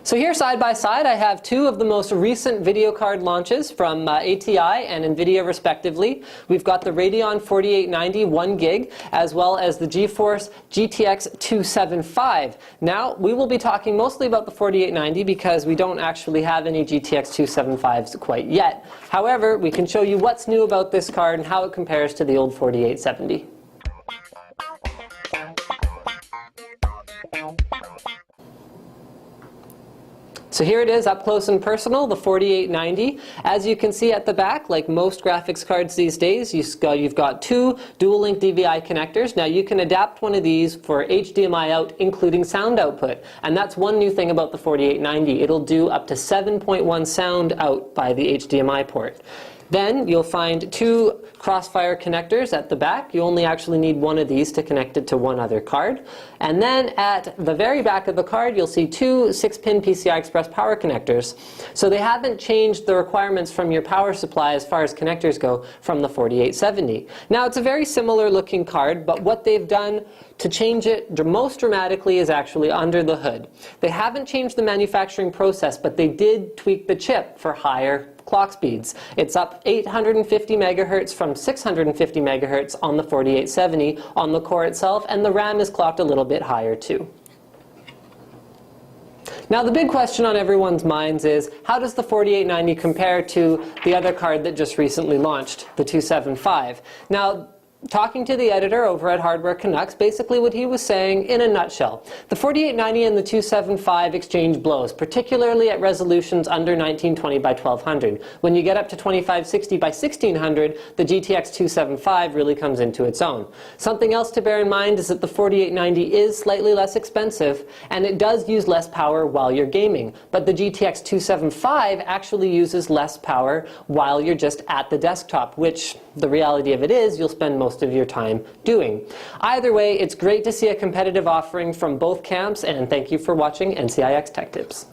So here side by side I have two of the most recent video card launches from ATI and NVIDIA respectively. We've got the Radeon 4890 1 gig as well as the GeForce GTX 275. Now we will be talking mostly about the 4890 because we don't actually have any GTX 275s quite yet. However, we can show you what's new about this card and how it compares to the old 4870. So here it is, up close and personal, the 4890. As you can see at the back, like most graphics cards these days, you've got two dual-link DVI connectors. Now you can adapt one of these for HDMI out, including sound output. And that's one new thing about the 4890. It'll do up to 7.1 sound out by the HDMI port. Then you'll find two crossfire connectors at the back. You only actually need one of these to connect it to one other card. And then at the very back of the card you'll see two 6-pin PCI Express power connectors. So they haven't changed the requirements from your power supply as far as connectors go from the 4870. Now it's a very similar looking card, but what they've done to change it most dramatically is actually under the hood. They haven't changed the manufacturing process, but they did tweak the chip for higher clock speeds. It's up 850 megahertz from 650 megahertz on the 4870 on the core itself, and the RAM is clocked a little bit higher too. Now the big question on everyone's minds is, how does the 4890 compare to the other card that just recently launched, the 275? Now, talking to the editor over at Hardware Canucks, basically what he was saying in a nutshell: the 4890 and the 275 exchange blows, particularly at resolutions under 1920 by 1200. When you get up to 2560 by 1600, the GTX 275 really comes into its own. Something else to bear in mind is that the 4890 is slightly less expensive, and it does use less power while you're gaming. But the GTX 275 actually uses less power while you're just at the desktop, which the reality of it is you'll spend most of your time doing. Either way, it's great to see a competitive offering from both camps, and thank you for watching NCIX Tech Tips.